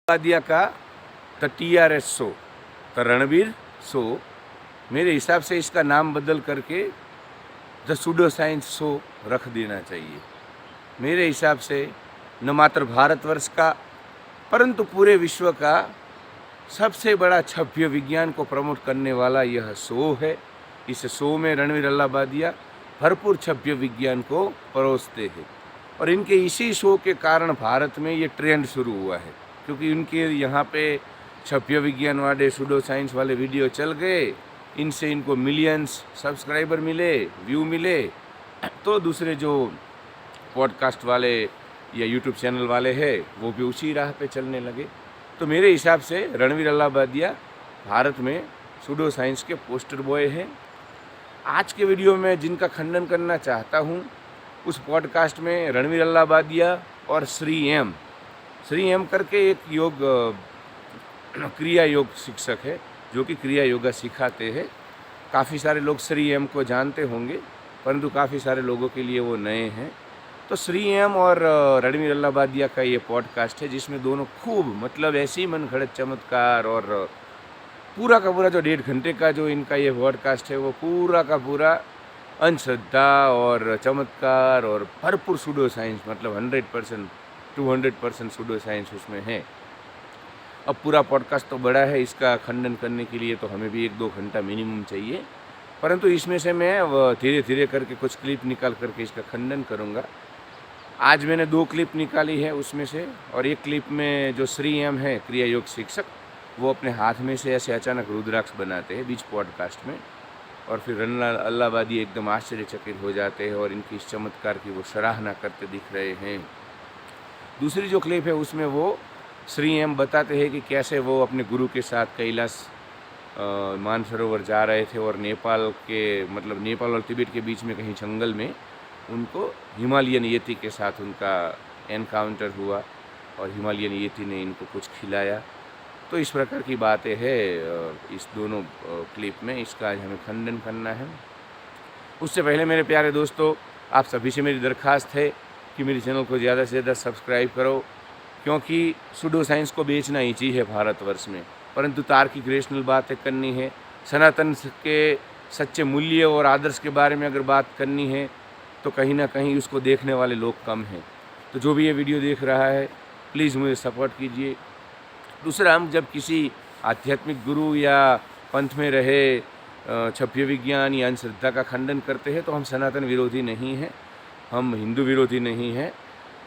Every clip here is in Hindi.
वादिया का the TRS show, the Ranveer show, मेरे हिसाब से इसका नाम बदल करके द सूडो साइंस शो रख देना चाहिए। मेरे हिसाब से न मात्र भारतवर्ष का परंतु पूरे विश्व का सबसे बड़ा छभ्य विज्ञान को प्रमोट करने वाला यह शो है। इस शो में रणवीर अल्लाबादिया भरपूर छभ्य विज्ञान को परोसते हैं और इनके इसी शो के कारण भारत में ये ट्रेंड शुरू हुआ है, क्योंकि उनके यहाँ पे छभ्य विज्ञान वाले सूडो साइंस वाले वीडियो चल गए, इनसे इनको मिलियंस सब्सक्राइबर मिले, व्यू मिले, तो दूसरे जो पॉडकास्ट वाले या यूट्यूब चैनल वाले हैं वो भी उसी राह पे चलने लगे। तो मेरे हिसाब से रणवीर अल्लाबादिया भारत में सूडो साइंस के पोस्टर बॉय हैं। आज के वीडियो में जिनका खंडन करना चाहता हूँ, उस पॉडकास्ट में रणवीर अल्लाबादिया और श्री एम करके एक योग क्रिया योग शिक्षक है जो कि क्रिया योगा सिखाते हैं। काफ़ी सारे लोग श्री एम को जानते होंगे, परंतु काफ़ी सारे लोगों के लिए वो नए हैं। तो श्री एम और रणवीर अल्लाबादिया का ये पॉडकास्ट है जिसमें दोनों खूब मतलब ऐसे ही मन घड़त चमत्कार और पूरा का पूरा जो 1.5 घंटे का जो इनका ये पॉडकास्ट है वो पूरा का पूरा अंधश्रद्धा और चमत्कार और भरपूर सूडो साइंस, मतलब 100% 200% सूडो साइंस उसमें है। अब पूरा पॉडकास्ट तो बड़ा है, इसका खंडन करने के लिए तो हमें भी 1-2 घंटा मिनिमम चाहिए, परंतु इसमें से मैं धीरे धीरे करके कुछ क्लिप निकाल करके इसका खंडन करूँगा। आज मैंने 2 क्लिप निकाली है उसमें से, और एक क्लिप में जो श्री एम है क्रिया योग शिक्षक, वो अपने हाथ में से ऐसे अचानक रुद्राक्ष बनाते हैं बीच पॉडकास्ट में, और फिर रणवीर अल्लाबादिया एकदम आश्चर्यचकित हो जाते हैं और इनकी इस चमत्कार की वो सराहना करते दिख रहे हैं। दूसरी जो क्लिप है उसमें वो श्री एम बताते हैं कि कैसे वो अपने गुरु के साथ कैलाश मानसरोवर जा रहे थे और नेपाल और तिब्बत के बीच में कहीं जंगल में उनको हिमालयन यति के साथ उनका एनकाउंटर हुआ और हिमालयन यति ने इनको कुछ खिलाया। तो इस प्रकार की बातें हैं इस दोनों क्लिप में, इसका आज हमें खंडन करना है। उससे पहले मेरे प्यारे दोस्तों, आप सभी से मेरी दरख्वास्त है कि मेरे चैनल को ज़्यादा से ज़्यादा सब्सक्राइब करो, क्योंकि सूडो साइंस को बेचना ही चाहिए भारतवर्ष में, परंतु तार्किक रेशनल बातें करनी है, सनातन के सच्चे मूल्य और आदर्श के बारे में अगर बात करनी है तो कहीं ना कहीं उसको देखने वाले लोग कम हैं। तो जो भी ये वीडियो देख रहा है प्लीज़ मुझे सपोर्ट कीजिए। दूसरा, हम जब किसी आध्यात्मिक गुरु या पंथ में रहे छभ्य विज्ञान या अंधश्रद्धा का खंडन करते हैं तो हम सनातन विरोधी नहीं हैं, हम हिंदू विरोधी नहीं हैं,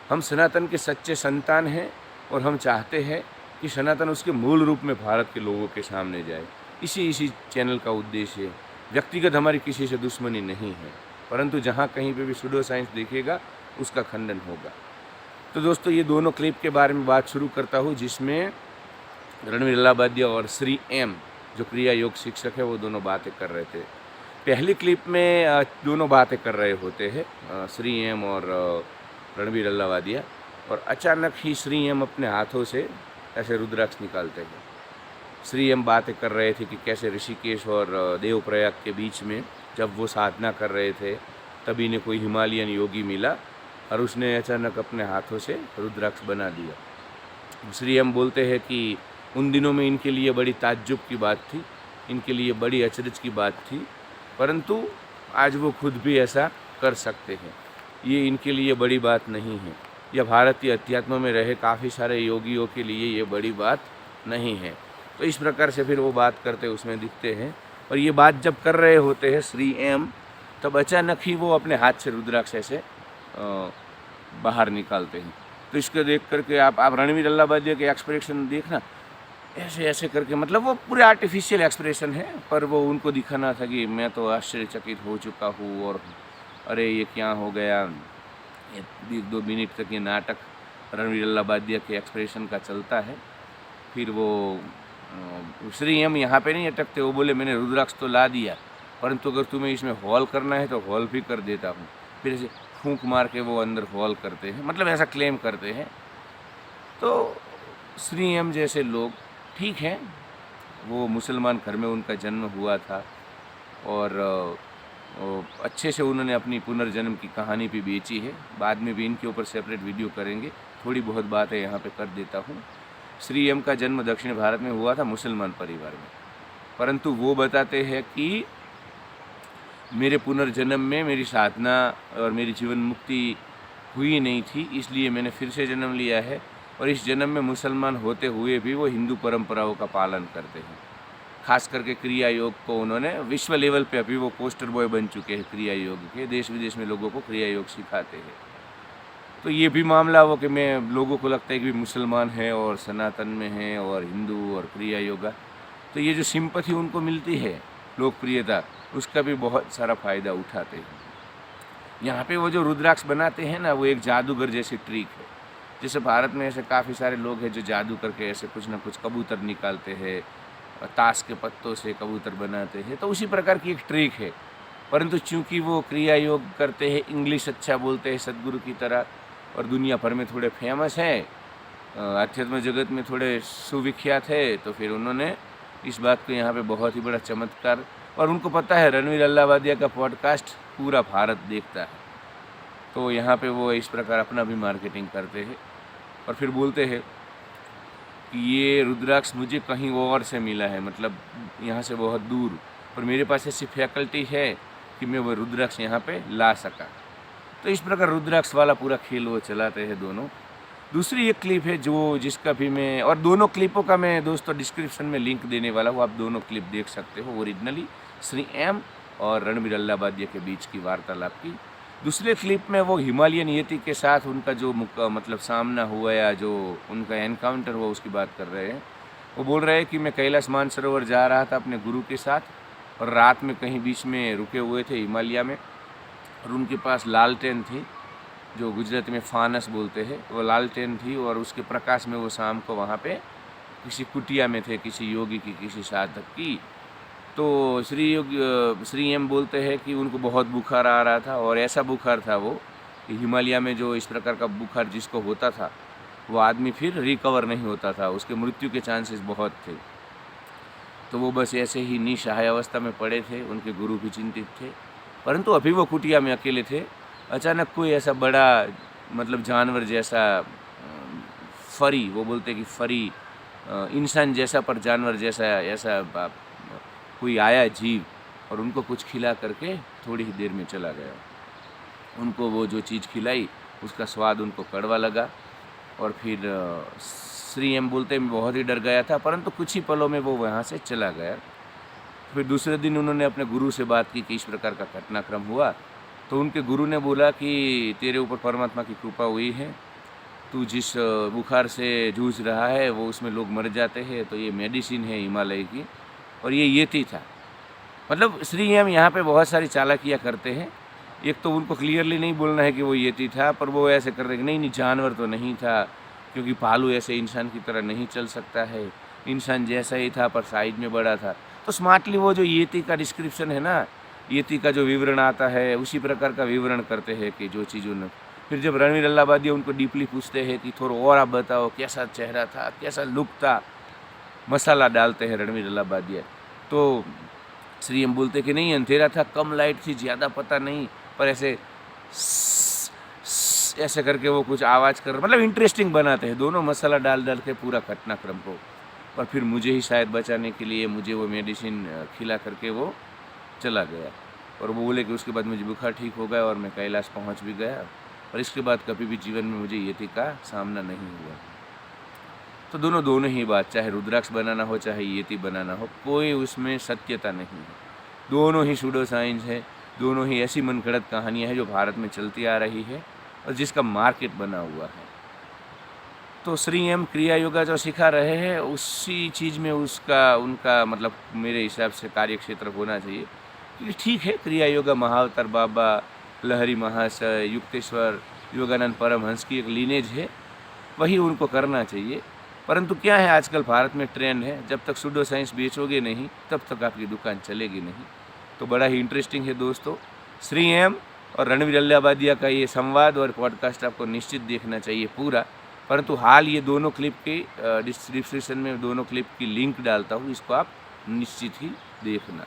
हम सनातन के सच्चे संतान हैं और हम चाहते हैं कि सनातन उसके मूल रूप में भारत के लोगों के सामने जाए। इसी चैनल का उद्देश्य है। व्यक्तिगत हमारी किसी से दुश्मनी नहीं है, परंतु जहाँ कहीं पे भी सूडो साइंस देखेगा उसका खंडन होगा। तो दोस्तों, ये दोनों क्लिप के बारे में बात शुरू करता हूँ, जिसमें रणवीर अल्लाबादिया और श्री एम जो क्रिया योग शिक्षक है वो दोनों बातें कर रहे थे। पहली क्लिप में दोनों बातें कर रहे होते हैं श्री एम और रणवीर अल्लाबादिया, और अचानक ही श्री एम अपने हाथों से ऐसे रुद्राक्ष निकालते हैं। श्री एम बातें कर रहे थे कि कैसे ऋषिकेश और देवप्रयाग के बीच में जब वो साधना कर रहे थे तभी इन्हें कोई हिमालयन योगी मिला और उसने अचानक अपने हाथों से रुद्राक्ष बना दिया। श्री एम बोलते हैं कि उन दिनों में इनके लिए बड़ी ताज्जुब की बात थी, इनके लिए बड़ी अचरज की बात थी, परंतु आज वो खुद भी ऐसा कर सकते हैं। ये इनके लिए बड़ी बात नहीं है, या भारतीय अध्यात्म में रहे काफ़ी सारे योगियों के लिए ये बड़ी बात नहीं है। तो इस प्रकार से फिर वो बात करते उसमें दिखते हैं, और ये बात जब कर रहे होते हैं श्री एम, तब अचानक ही वो अपने हाथ से रुद्राक्ष ऐसे बाहर निकालते हैं। तो इसको देख करके आप रणवीर अल्लाबादिया के एक्सप्रेशन देखना, ऐसे ऐसे करके, मतलब वो पूरे आर्टिफिशियल एक्सप्रेशन है, पर वो उनको दिखाना था कि मैं तो आश्चर्यचकित हो चुका हूँ और अरे ये क्या हो गया। 1-2 मिनट तक ये नाटक रणवीर अल्लाबादिया के एक्सप्रेशन का चलता है। फिर वो श्री एम यहाँ पे नहीं अटकते, वो बोले मैंने रुद्राक्ष तो ला दिया, परंतु अगर तुम्हें इसमें हॉल करना है तो हॉल भी कर देता हूँ। फिर ऐसे फूंक मार के वो अंदर हॉल करते हैं, मतलब ऐसा क्लेम करते हैं। तो श्री एम जैसे लोग, ठीक है, वो मुसलमान घर में उनका जन्म हुआ था और अच्छे से उन्होंने अपनी पुनर्जन्म की कहानी भी बेची है। बाद में भी इनके ऊपर सेपरेट वीडियो करेंगे, थोड़ी बहुत बातें यहाँ पे कर देता हूँ। श्री एम का जन्म दक्षिण भारत में हुआ था मुसलमान परिवार में, परंतु वो बताते हैं कि मेरे पुनर्जन्म में मेरी साधना और मेरी जीवन मुक्ति हुई नहीं थी, इसलिए मैंने फिर से जन्म लिया है। और इस जन्म में मुसलमान होते हुए भी वो हिंदू परंपराओं का पालन करते हैं। खास करके क्रिया योग को उन्होंने विश्व लेवल पे अभी वो पोस्टर बॉय बन चुके हैं क्रिया योग के, देश विदेश में लोगों को क्रिया योग सिखाते हैं। तो ये भी मामला हो कि मैं लोगों को लगता है कि मुसलमान है और सनातन में है और हिंदू और क्रिया योगा, तो ये जो सिंपथी उनको मिलती है, लोकप्रियता, उसका भी बहुत सारा फ़ायदा उठाते हैं। यहाँ पे वो जो रुद्राक्ष बनाते हैं ना, वो एक जादूगर जैसी ट्रिक है। जैसे भारत में ऐसे काफ़ी सारे लोग हैं जो जादू करके ऐसे कुछ ना कुछ कबूतर निकालते हैं, ताश के पत्तों से कबूतर बनाते हैं, तो उसी प्रकार की एक ट्रिक है। परंतु चूंकि वो क्रिया योग करते हैं, इंग्लिश अच्छा बोलते हैं सदगुरु की तरह, और दुनिया भर में थोड़े फेमस हैं, अध्यात्म जगत में थोड़े सुविख्यात है, तो फिर उन्होंने इस बात को यहाँ पे बहुत ही बड़ा चमत्कार, और उनको पता है रणवीर अल्लावादिया का पॉडकास्ट पूरा भारत देखता है, तो यहाँ पे वो इस प्रकार अपना भी मार्केटिंग करते हैं और फिर बोलते हैं कि ये रुद्राक्ष मुझे कहीं और से मिला है, मतलब यहाँ से बहुत दूर, और मेरे पास ऐसी फैकल्टी है कि मैं वो रुद्राक्ष यहाँ पे ला सका। तो इस प्रकार रुद्राक्ष वाला पूरा खेल वो चलाते हैं दोनों। दूसरी एक क्लिप है जो जिसका भी मैं, और दोनों क्लिपों का मैं दोस्तों डिस्क्रिप्शन में लिंक देने वाला हूँ, आप दोनों क्लिप देख सकते हो। ओरिजिनली श्री एम और रणवीर अल्लावादिया के बीच की वार्तालाप की। दूसरे क्लिप में वो हिमालयन यति के साथ उनका जो मतलब सामना हुआ या जो उनका एनकाउंटर हुआ उसकी बात कर रहे हैं। वो बोल रहे हैं कि मैं कैलाश मानसरोवर जा रहा था अपने गुरु के साथ, और रात में कहीं बीच में रुके हुए थे हिमालय में, और उनके पास लालटेन थी, जो गुजराती में फानस बोलते हैं, वो लालटेन थी, और उसके प्रकाश में वो शाम को वहाँ पे किसी कुटिया में थे, किसी योगी की, किसी साधक की। तो श्री एम बोलते हैं कि उनको बहुत बुखार आ रहा था, और ऐसा बुखार था वो कि हिमालय में जो इस प्रकार का बुखार जिसको होता था वो आदमी फिर रिकवर नहीं होता था, उसके मृत्यु के चांसेस बहुत थे। तो वो बस ऐसे ही निसहाय अवस्था में पड़े थे, उनके गुरु भी चिंतित थे, परंतु अभी वो कुटिया में अकेले थे। अचानक कोई ऐसा बड़ा मतलब जानवर जैसा फरी, वो बोलते कि फरी इंसान जैसा पर जानवर जैसा ऐसा कोई आया जीव, और उनको कुछ खिला करके थोड़ी ही देर में चला गया। उनको वो जो चीज़ खिलाई उसका स्वाद उनको कड़वा लगा, और फिर श्री एम बोलते मैं बहुत ही डर गया था, परंतु कुछ ही पलों में वो वहाँ से चला गया। फिर दूसरे दिन उन्होंने अपने गुरु से बात की कि इस प्रकार का घटनाक्रम हुआ, तो उनके गुरु ने बोला कि तेरे ऊपर परमात्मा की कृपा हुई है, तू जिस बुखार से जूझ रहा है वो उसमें लोग मर जाते हैं, तो ये मेडिसिन है हिमालय की, और ये यति था। मतलब श्री एम यहाँ पे बहुत सारी चालाकियाँ करते हैं। एक तो उनको क्लियरली नहीं बोलना है कि वो यति था, पर वो ऐसे करते कि नहीं जानवर तो नहीं था, क्योंकि भालू ऐसे इंसान की तरह नहीं चल सकता है, इंसान जैसा ही था पर साइज में बड़ा था। तो स्मार्टली वो जो यति का डिस्क्रिप्शन है ना, यति का जो विवरण आता है उसी प्रकार का विवरण करते हैं कि जो चीज़ उन्होंने। फिर जब रणवीर अल्लावादिया उनको डीपली पूछते हैं कि थोड़ा और आप बताओ कैसा चेहरा था, कैसा लुक था, मसाला डालते हैं रणवीर अल्लावादिया, तो श्री एम बोलते कि नहीं अंधेरा था, कम लाइट थी, ज़्यादा पता नहीं, पर ऐसे ऐसे करके वो कुछ आवाज़ कर, मतलब इंटरेस्टिंग बनाते हैं दोनों मसाला डाल डाल के पूरा घटनाक्रम को। और फिर मुझे ही शायद बचाने के लिए मुझे वो मेडिसिन खिला करके वो चला गया, और वो बोले कि उसके बाद मुझे बुखार ठीक हो गया और मैं कैलाश पहुंच भी गया, और इसके बाद कभी भी जीवन में मुझे यति का सामना नहीं हुआ। तो दोनों ही बात, चाहे रुद्राक्ष बनाना हो चाहे यति बनाना हो, कोई उसमें सत्यता नहीं है, दोनों ही सूडो साइंस है, दोनों ही ऐसी मनगढ़ंत कहानियाँ हैं जो भारत में चलती आ रही है और जिसका मार्केट बना हुआ है। तो श्री एम क्रिया योगा जो सिखा रहे हैं उसी चीज़ में उनका मतलब मेरे हिसाब से कार्य क्षेत्र होना चाहिए। क्योंकि ठीक है, क्रिया योगा महाअवतार बाबा, लहरी महाशय, युक्तेश्वर, योगानंद परमहंस की एक लीनेज है, वही उनको करना चाहिए। परंतु क्या है, आजकल भारत में ट्रेंड है, जब तक सूडो साइंस बेचोगे नहीं तब तक आपकी दुकान चलेगी नहीं। तो बड़ा ही इंटरेस्टिंग है दोस्तों, श्री एम और रणवीर अल्लावादिया का ये संवाद और पॉडकास्ट आपको निश्चित देखना चाहिए पूरा। परंतु हाल ये दोनों क्लिप के डिस्क्रिप्शन में दोनों क्लिप की लिंक डालता हूँ, इसको आप निश्चित ही देखना।